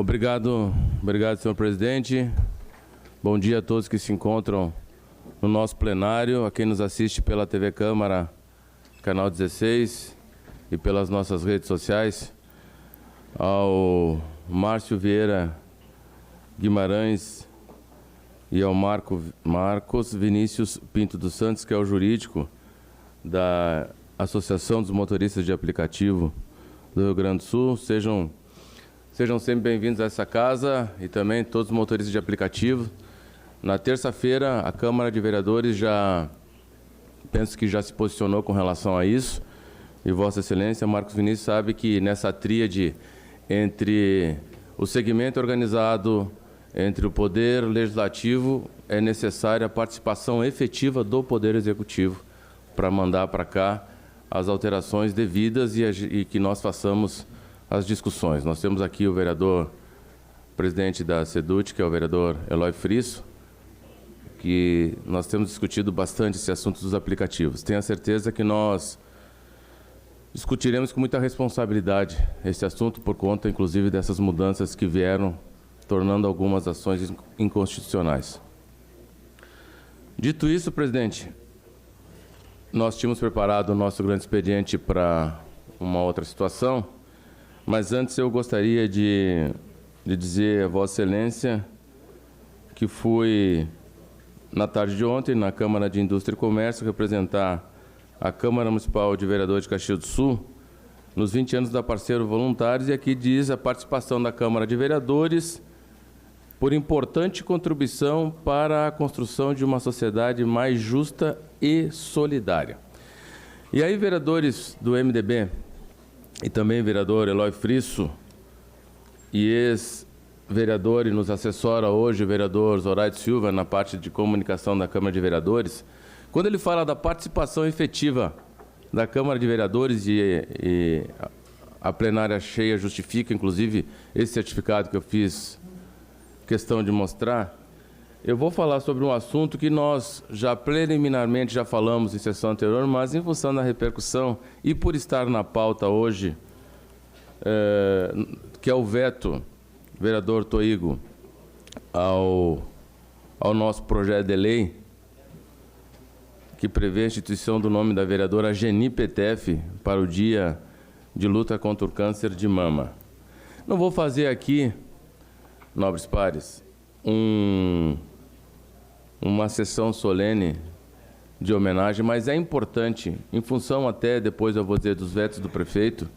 Obrigado, senhor presidente. Bom dia a todos que se encontram no nosso plenário, a quem nos assiste pela TV Câmara, canal 16, e pelas nossas redes sociais, ao Márcio Vieira Guimarães e ao Marcos Vinícius Pinto dos Santos, que é o jurídico da Associação dos Motoristas de Aplicativo do Rio Grande do Sul. Sejam sempre bem-vindos a essa casa e também todos os motoristas de aplicativo. Na terça-feira, a Câmara de Vereadores penso que já se posicionou com relação a isso. E Vossa Excelência, Marcos Vinícius, sabe que nessa tríade entre o segmento organizado, entre o Poder Legislativo, é necessária a participação efetiva do Poder Executivo para mandar para cá as alterações devidas e que nós façamos as discussões. Nós temos aqui o vereador presidente da SEDUT, que é o vereador Eloy Frisso, que nós temos discutido bastante esse assunto dos aplicativos. Tenho a certeza que nós discutiremos com muita responsabilidade esse assunto, por conta, inclusive, dessas mudanças que vieram, tornando algumas ações inconstitucionais. Dito isso, presidente, nós tínhamos preparado o nosso grande expediente para uma outra situação, mas antes eu gostaria de dizer a Vossa Excelência que fui, na tarde de ontem, na Câmara de Indústria e Comércio, representar a Câmara Municipal de Vereadores de Caxias do Sul, nos 20 anos da Parceiro Voluntários, e aqui diz a participação da Câmara de Vereadores por importante contribuição para a construção de uma sociedade mais justa e solidária. E aí, vereadores do MDB, e também vereador Eloy Frisso, e ex-vereador, e nos assessora hoje o vereador Zoraide Silva, na parte de comunicação da Câmara de Vereadores, quando ele fala da participação efetiva da Câmara de Vereadores e a plenária cheia justifica, inclusive, esse certificado que eu fiz questão de mostrar, eu vou falar sobre um assunto que nós já preliminarmente já falamos em sessão anterior, mas em função da repercussão e por estar na pauta hoje, que é o veto, vereador Toigo, ao nosso projeto de lei, que prevê a instituição do nome da vereadora Geni Petef para o Dia de Luta contra o Câncer de Mama. Não vou fazer aqui, nobres pares, uma sessão solene de homenagem, mas é importante, em função até, depois eu vou dizer, dos vetos do prefeito,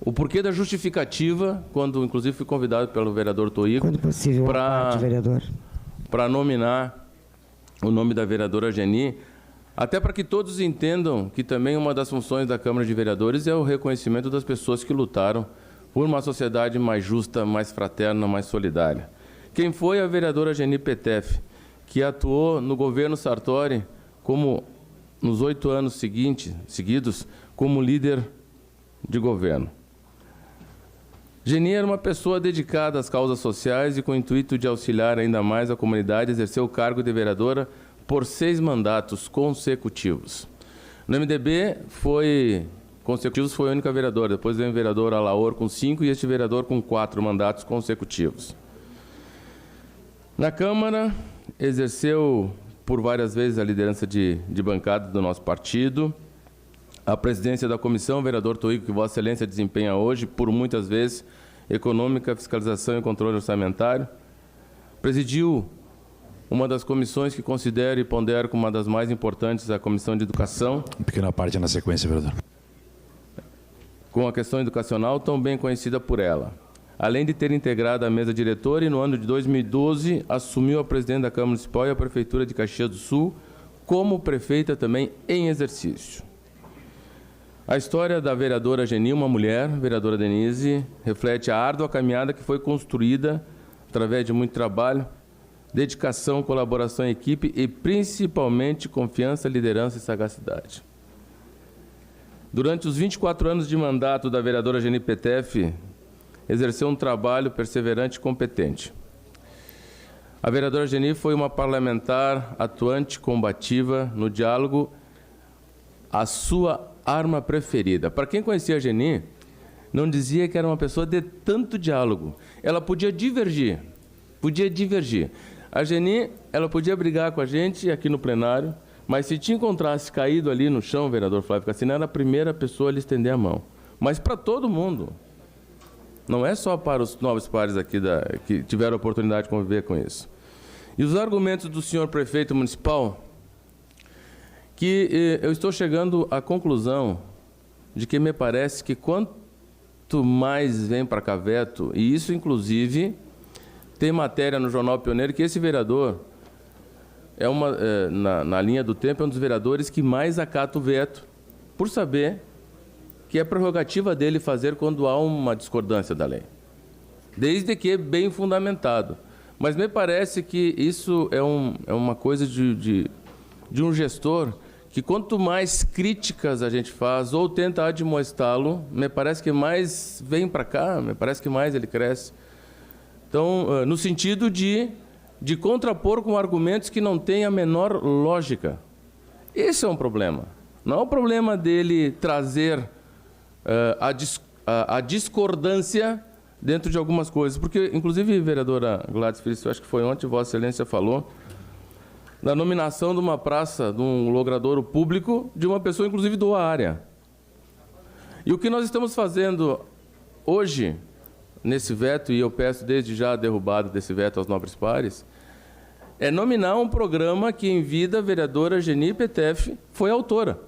o porquê da justificativa, quando inclusive fui convidado pelo vereador Toigo, para nominar o nome da vereadora Geni, até para que todos entendam que também uma das funções da Câmara de Vereadores é o reconhecimento das pessoas que lutaram por uma sociedade mais justa, mais fraterna, mais solidária. Quem foi a vereadora Geni Petef, que atuou no governo Sartori, como nos 8 anos seguidos, como líder de governo. Geni era uma pessoa dedicada às causas sociais e com o intuito de auxiliar ainda mais a comunidade, exerceu o cargo de vereadora por 6 mandatos consecutivos. No MDB, foi a única vereadora, depois veio o vereador Alaor com 5 e este vereador com 4 mandatos consecutivos. Na Câmara, exerceu por várias vezes a liderança de bancada do nosso partido, a presidência da comissão, o vereador Toigo, que Vossa Excelência desempenha hoje, por muitas vezes, Econômica, Fiscalização e Controle Orçamentário. Presidiu uma das comissões que considero e pondero como uma das mais importantes, a Comissão de Educação. Uma pequena parte na sequência, vereador. Com a questão educacional, tão bem conhecida por ela. Além de ter integrado a mesa diretora e, no ano de 2012, assumiu a presidente da Câmara Municipal e a Prefeitura de Caxias do Sul, como prefeita também em exercício. A história da vereadora Geni, uma mulher, vereadora Denise, reflete a árdua caminhada que foi construída através de muito trabalho, dedicação, colaboração em equipe e, principalmente, confiança, liderança e sagacidade. Durante os 24 anos de mandato da vereadora Geni Petef, exerceu um trabalho perseverante e competente. A vereadora Geni foi uma parlamentar atuante, combativa, no diálogo, a sua arma preferida. Para quem conhecia a Geni, não dizia que era uma pessoa de tanto diálogo. Ela podia divergir. A Geni, ela podia brigar com a gente aqui no plenário, mas se te encontrasse caído ali no chão, vereador Flávio Cassino, era a primeira pessoa a lhe estender a mão. Mas para todo mundo. Não é só para os nobres pares aqui que tiveram a oportunidade de conviver com isso. E os argumentos do senhor prefeito municipal, que eu estou chegando à conclusão de que me parece que quanto mais vem para cá veto, e isso inclusive tem matéria no Jornal Pioneiro, que esse vereador na linha do tempo, é um dos vereadores que mais acata o veto, por saber que é prerrogativa dele fazer quando há uma discordância da lei, desde que bem fundamentado. Mas me parece que isso é uma coisa de um gestor que quanto mais críticas a gente faz ou tenta admoestá-lo, me parece que mais vem para cá, me parece que mais ele cresce. Então, no sentido de contrapor com argumentos que não têm a menor lógica. Esse é um problema. Não é o problema dele trazer a discordância dentro de algumas coisas. Porque, inclusive, vereadora Gladys Feliz, eu acho que foi ontem, Vossa Excelência falou da nominação de uma praça, de um logradouro público, de uma pessoa, inclusive, da área. E o que nós estamos fazendo hoje, nesse veto, e eu peço desde já a derrubada desse veto aos nobres pares, é nominar um programa que, em vida, a vereadora Geni Petef foi autora.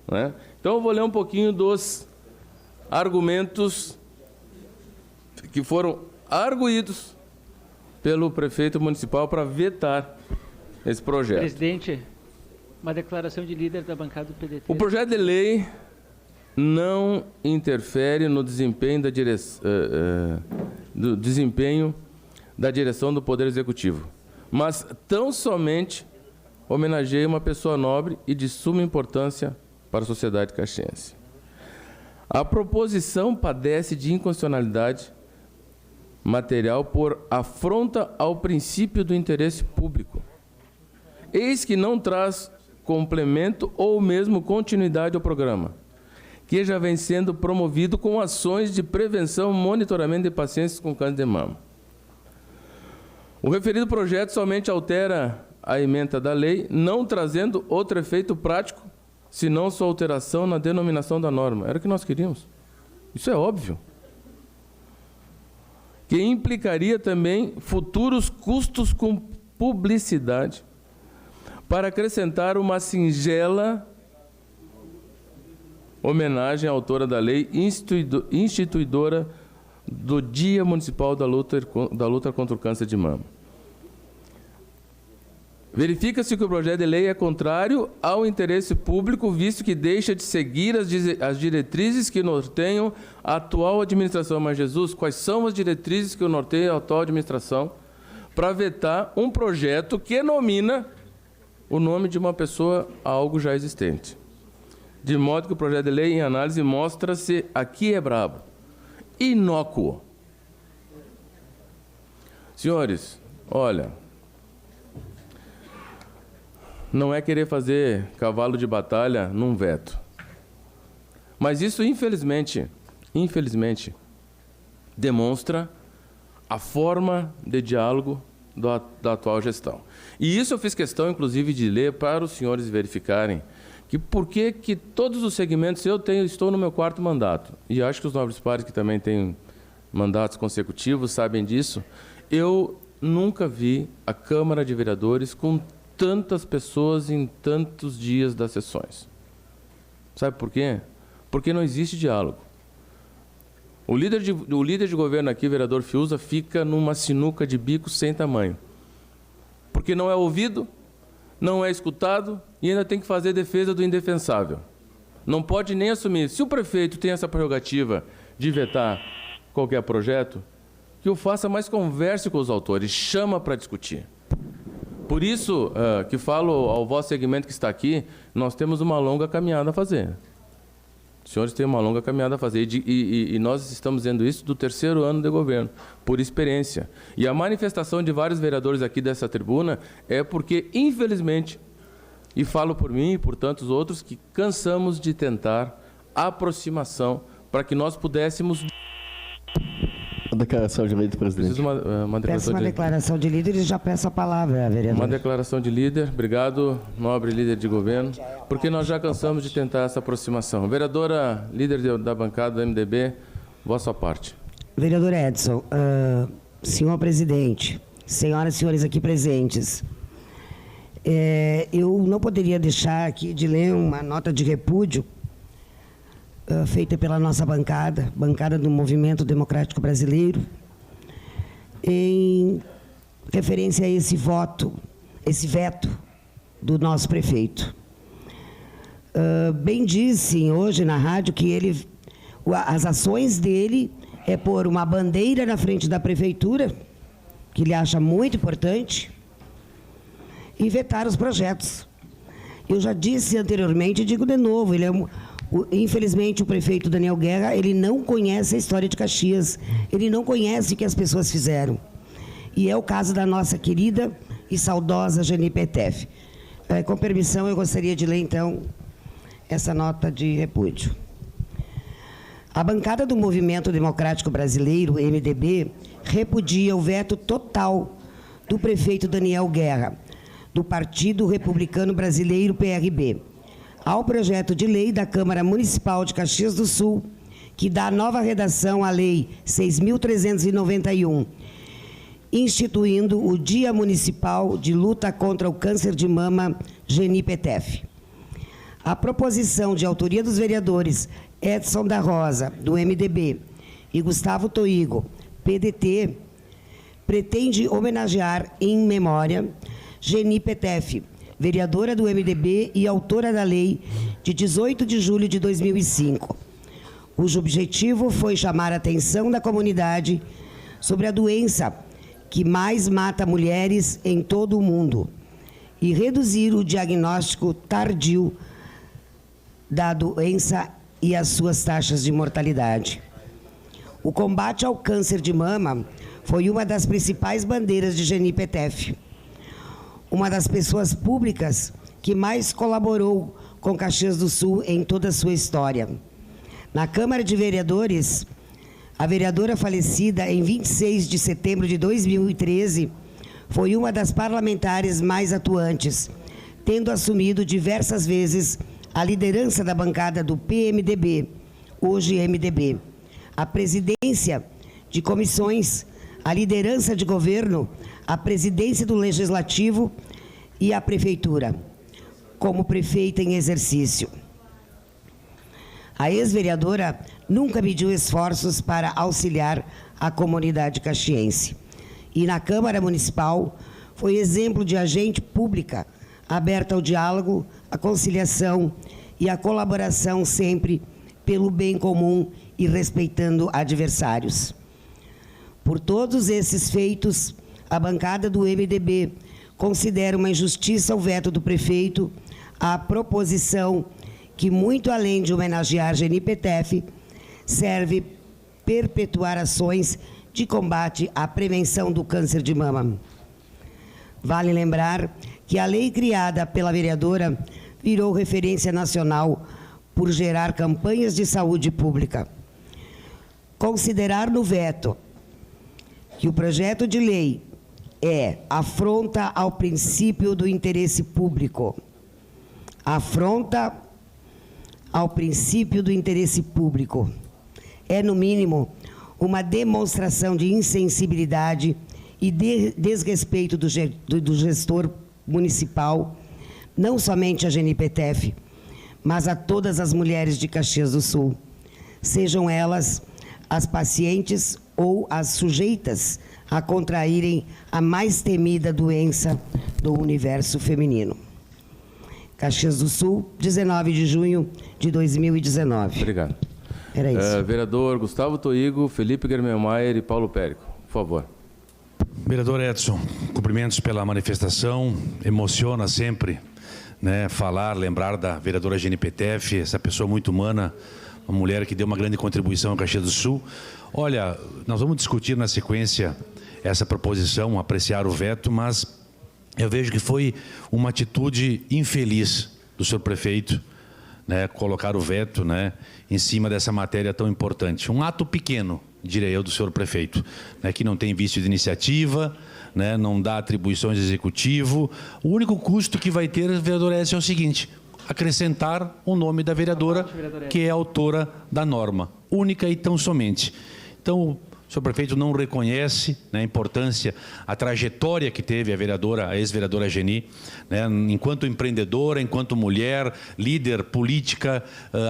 Né? Então, eu vou ler um pouquinho dos argumentos que foram arguídos pelo prefeito municipal para vetar esse projeto. Presidente, uma declaração de líder da bancada do PDT. O projeto de lei não interfere no desempenho da direção do Poder Executivo, mas tão somente homenageia uma pessoa nobre e de suma importância para a sociedade caxiense. A proposição padece de inconstitucionalidade material por afronta ao princípio do interesse público. Eis que não traz complemento ou mesmo continuidade ao programa, que já vem sendo promovido com ações de prevenção e monitoramento de pacientes com câncer de mama. O referido projeto somente altera a ementa da lei, não trazendo outro efeito prático, senão sua alteração na denominação da norma. Era o que nós queríamos. Isso é óbvio. Que implicaria também futuros custos com publicidade para acrescentar uma singela homenagem à autora da lei instituidora do Dia Municipal da Luta contra o Câncer de Mama. Verifica-se que o projeto de lei é contrário ao interesse público, visto que deixa de seguir as diretrizes que norteiam a atual administração. Mas, Jesus, quais são as diretrizes que norteiam a atual administração para vetar um projeto que nomina o nome de uma pessoa a algo já existente? De modo que o projeto de lei em análise mostra-se, aqui é brabo, inócuo. Senhores, olha, não é querer fazer cavalo de batalha num veto. Mas isso, infelizmente, demonstra a forma de diálogo da atual gestão. E isso eu fiz questão, inclusive, de ler para os senhores verificarem que por que todos os segmentos, estou no meu 4º mandato, e acho que os nobres pares que também têm mandatos consecutivos sabem disso, eu nunca vi a Câmara de Vereadores com tantas pessoas em tantos dias das sessões. Sabe por quê? Porque não existe diálogo. O líder de governo aqui, vereador Fiuza, fica numa sinuca de bico sem tamanho. Porque não é ouvido, não é escutado e ainda tem que fazer defesa do indefensável. Não pode nem assumir. Se o prefeito tem essa prerrogativa de vetar qualquer projeto, que o faça, mas converse com os autores, chama para discutir. Por isso que falo ao vosso segmento que está aqui, nós temos uma longa caminhada a fazer. Os senhores têm uma longa caminhada a fazer e nós estamos dizendo isso do 3º ano de governo, por experiência. E a manifestação de vários vereadores aqui dessa tribuna é porque, infelizmente, e falo por mim e por tantos outros, que cansamos de tentar aproximação para que nós pudéssemos... A declaração de líder, presidente. Preciso uma Peço declaração uma de... declaração de líder e já peço a palavra, vereador. Uma declaração de líder. Obrigado, nobre líder de governo, porque nós já cansamos de tentar essa aproximação. Vereadora, líder da bancada do MDB, vossa parte. Vereador Edson, senhor presidente, senhoras e senhores aqui presentes, eu não poderia deixar aqui de ler uma nota de repúdio feita pela nossa bancada do Movimento Democrático Brasileiro, em referência a esse veto do nosso prefeito. Bem disse hoje na rádio que as ações dele é pôr uma bandeira na frente da prefeitura, que ele acha muito importante, e vetar os projetos. Eu já disse anteriormente e digo de novo, infelizmente o prefeito Daniel Guerra, ele não conhece a história de Caxias, ele não conhece o que as pessoas fizeram. E é o caso da nossa querida e saudosa Geni Petef. Com permissão, eu gostaria de ler, então, essa nota de repúdio. A bancada do Movimento Democrático Brasileiro, MDB, repudia o veto total do prefeito Daniel Guerra, do Partido Republicano Brasileiro, PRB, ao projeto de lei da Câmara Municipal de Caxias do Sul, que dá nova redação à Lei 6.391, instituindo o Dia Municipal de Luta contra o Câncer de Mama, Geni Petef. A proposição de autoria dos vereadores Edson da Rosa, do MDB, e Gustavo Toigo, PDT, pretende homenagear em memória Geni Petef, vereadora do MDB e autora da lei de 18 de julho de 2005, cujo objetivo foi chamar a atenção da comunidade sobre a doença que mais mata mulheres em todo o mundo e reduzir o diagnóstico tardio da doença e as suas taxas de mortalidade. O combate ao câncer de mama foi uma das principais bandeiras de Geni Petef, uma das pessoas públicas que mais colaborou com Caxias do Sul em toda a sua história. Na Câmara de Vereadores, a vereadora falecida em 26 de setembro de 2013 foi uma das parlamentares mais atuantes, tendo assumido diversas vezes a liderança da bancada do PMDB, hoje MDB, a presidência de comissões, a liderança de governo, a presidência do Legislativo e a Prefeitura, como prefeita em exercício. A ex-vereadora nunca mediu esforços para auxiliar a comunidade caxiense. E na Câmara Municipal foi exemplo de agente pública, aberta ao diálogo, à conciliação e à colaboração sempre pelo bem comum e respeitando adversários. Por todos esses feitos, a bancada do MDB considera uma injustiça o veto do prefeito à proposição que, muito além de homenagear Geni Petef, serve perpetuar ações de combate à prevenção do câncer de mama. Vale lembrar que a lei criada pela vereadora virou referência nacional por gerar campanhas de saúde pública. Considerar no veto que o projeto de lei afronta ao princípio do interesse público, afronta ao princípio do interesse público, é, no mínimo, uma demonstração de insensibilidade e de desrespeito do gestor municipal, não somente a Geni Petef, mas a todas as mulheres de Caxias do Sul, sejam elas as pacientes ou as sujeitas a contraírem a mais temida doença do universo feminino. Caxias do Sul, 19 de junho de 2019. Obrigado. Era isso. Vereador Gustavo Toigo, Felipe Germelmaier e Paulo Périco, por favor. Vereador Edson, cumprimentos pela manifestação. Emociona sempre, né, falar, lembrar da vereadora Geni Petef, essa pessoa muito humana, uma mulher que deu uma grande contribuição ao Caxias do Sul. Olha, nós vamos discutir na sequência essa proposição, apreciar o veto, mas eu vejo que foi uma atitude infeliz do senhor prefeito, né, colocar o veto, né, em cima dessa matéria tão importante. Um ato pequeno, direi eu, do senhor prefeito, né, que não tem vício de iniciativa, né, não dá atribuições ao executivo. O único custo que vai ter, vereador Edson, é o seguinte: acrescentar o nome da vereadora, que é autora da norma, única e tão somente. Então, o senhor prefeito não reconhece, né, a importância, a trajetória que teve a ex-vereadora Geni, né, enquanto empreendedora, enquanto mulher, líder política,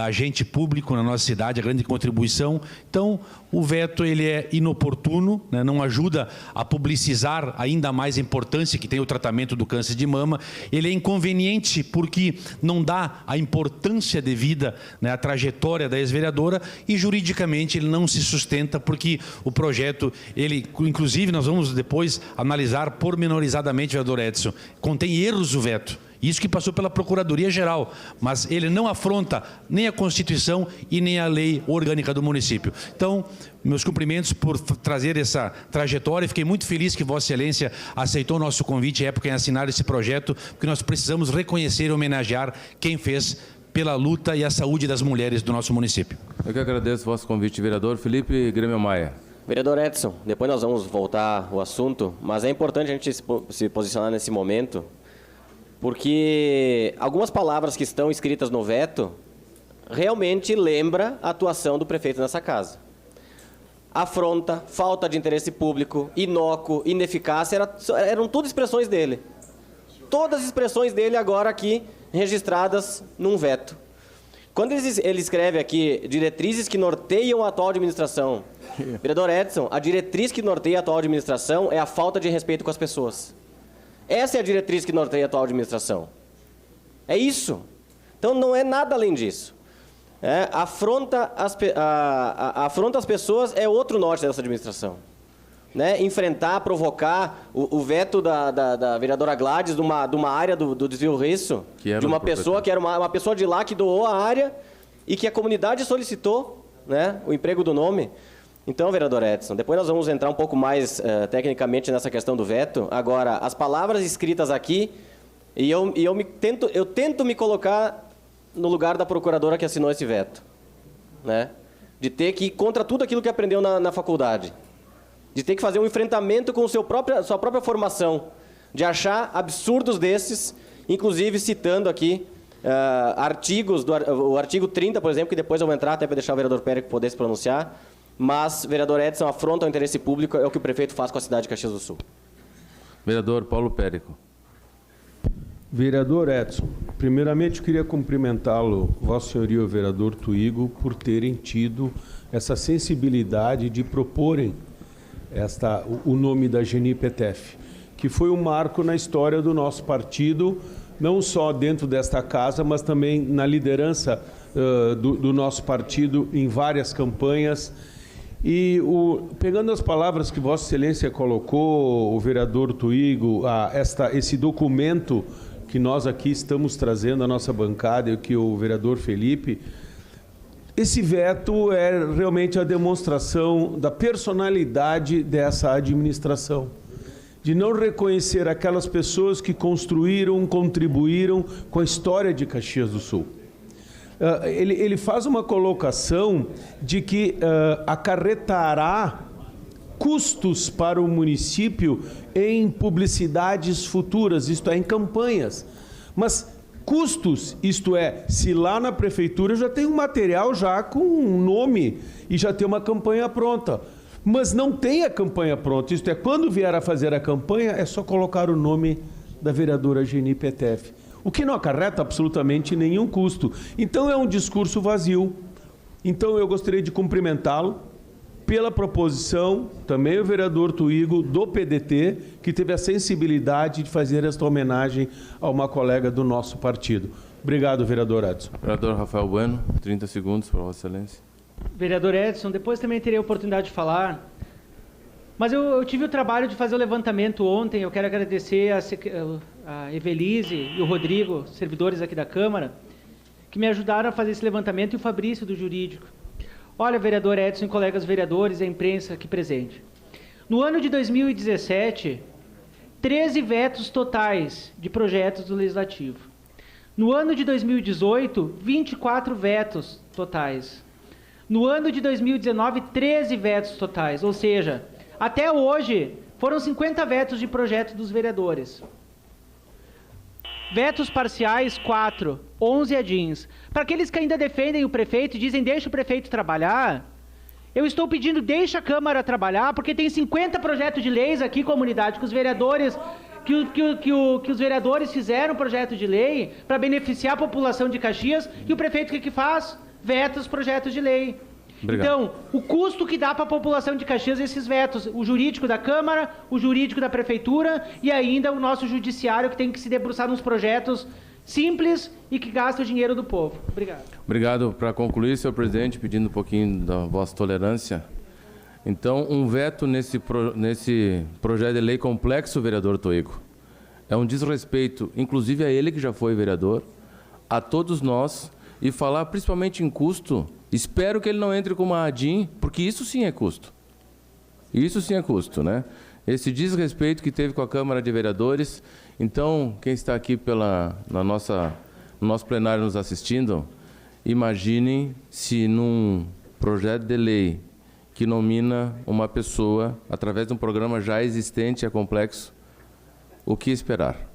agente público na nossa cidade, a grande contribuição. Então, o veto ele é inoportuno, né, não ajuda a publicizar ainda mais a importância que tem o tratamento do câncer de mama. Ele é inconveniente porque não dá a importância devida, né, à trajetória da ex-vereadora, e juridicamente ele não se sustenta porque o projeto, ele, inclusive, nós vamos depois analisar pormenorizadamente, vereador Edson, contém erros o veto. Isso que passou pela Procuradoria-Geral, mas ele não afronta nem a Constituição e nem a lei orgânica do município. Então, meus cumprimentos por trazer essa trajetória. Fiquei muito feliz que Vossa Excelência aceitou o nosso convite à época em assinar esse projeto, porque nós precisamos reconhecer e homenagear quem fez pela luta e a saúde das mulheres do nosso município. Eu que agradeço o vosso convite, vereador. Felipe Grêmio Maia. Vereador Edson, depois nós vamos voltar ao assunto, mas é importante a gente se posicionar nesse momento, porque algumas palavras que estão escritas no veto realmente lembram a atuação do prefeito nessa casa. Afronta, falta de interesse público, inócuo, ineficácia, eram tudo expressões dele. Todas as expressões dele agora aqui registradas num veto. Quando ele escreve aqui diretrizes que norteiam a atual administração, vereador Edson, a diretriz que norteia a atual administração é a falta de respeito com as pessoas. Essa é a diretriz que norteia a atual administração. É isso. Então não é nada além disso. Afronta as pessoas é outro norte dessa administração. Né? Enfrentar, provocar o veto da vereadora Gladys de uma área do desvio Risso, de uma pessoa que era uma pessoa de lá que doou a área e que a comunidade solicitou, né, o emprego do nome. Então, vereador Edson, depois nós vamos entrar um pouco mais tecnicamente nessa questão do veto. Agora, as palavras escritas aqui, e eu tento me colocar no lugar da procuradora que assinou esse veto, né? De ter que ir contra tudo aquilo que aprendeu na faculdade, de ter que fazer um enfrentamento com sua própria formação, de achar absurdos desses, inclusive citando aqui artigos, o artigo 30, por exemplo, que depois eu vou entrar até para deixar o vereador Périco poder se pronunciar, mas, vereador Edson, afronta o interesse público, é o que o prefeito faz com a cidade de Caxias do Sul. Vereador Paulo Périco. Vereador Edson, primeiramente eu queria cumprimentá-lo, Vossa Senhoria, o vereador Tuigo, por terem tido essa sensibilidade de proporem o nome da Geni Petef, que foi um marco na história do nosso partido, não só dentro desta casa, mas também na liderança do nosso partido em várias campanhas. E pegando as palavras que Vossa Excelência colocou, o vereador Tuigo, esse documento que nós aqui estamos trazendo à nossa bancada e que o vereador Felipe, esse veto é realmente a demonstração da personalidade dessa administração, de não reconhecer aquelas pessoas que construíram, contribuíram com a história de Caxias do Sul. Ele faz uma colocação de que acarretará custos para o município em publicidades futuras, isto é, em campanhas. Mas custos, isto é, se lá na prefeitura já tem um material já com um nome e já tem uma campanha pronta, mas não tem a campanha pronta, isto é, quando vier a fazer a campanha é só colocar o nome da vereadora Geni Petef, o que não acarreta absolutamente nenhum custo. Então é um discurso vazio. Então eu gostaria de cumprimentá-lo pela proposição, também o vereador Tuigo, do PDT, que teve a sensibilidade de fazer esta homenagem a uma colega do nosso partido. Obrigado, vereador Edson. Vereador Rafael Bueno, 30 segundos para Vossa Excelência. Vereador Edson, depois também terei a oportunidade de falar, mas eu tive o trabalho de fazer o levantamento ontem. Eu quero agradecer a Evelise e o Rodrigo, servidores aqui da Câmara, que me ajudaram a fazer esse levantamento, e o Fabrício do Jurídico. Olha, vereador Edson e colegas vereadores e a imprensa aqui presente. No ano de 2017, 13 vetos totais de projetos do Legislativo. No ano de 2018, 24 vetos totais. No ano de 2019, 13 vetos totais. Ou seja, até hoje, foram 50 vetos de projeto dos vereadores. Vetos parciais, 4. 11 edins. Para aqueles que ainda defendem o prefeito e dizem deixa o prefeito trabalhar, eu estou pedindo deixa a Câmara trabalhar, porque tem 50 projetos de leis aqui, comunidade, que os vereadores... Que os vereadores fizeram projeto de lei para beneficiar a população de Caxias, e o prefeito o que faz? Veta os projetos de lei. Obrigado. Então, o custo que dá para a população de Caxias esses vetos, o jurídico da Câmara, o jurídico da Prefeitura e ainda o nosso judiciário, que tem que se debruçar nos projetos simples e que gasta o dinheiro do povo. Obrigado. Obrigado. Para concluir, senhor presidente, pedindo um pouquinho da vossa tolerância. Então, um veto nesse projeto de lei complexo, vereador Toigo, é um desrespeito, inclusive a ele que já foi vereador, a todos nós, e falar principalmente em custo. Espero que ele não entre com uma ADIM, porque isso sim é custo. Isso sim é custo, né? Esse desrespeito que teve com a Câmara de Vereadores. Então, quem está aqui no nosso plenário nos assistindo, imaginem se num projeto de lei que nomina uma pessoa através de um programa já existente e é complexo, o que esperar?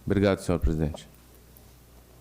Obrigado, senhor presidente.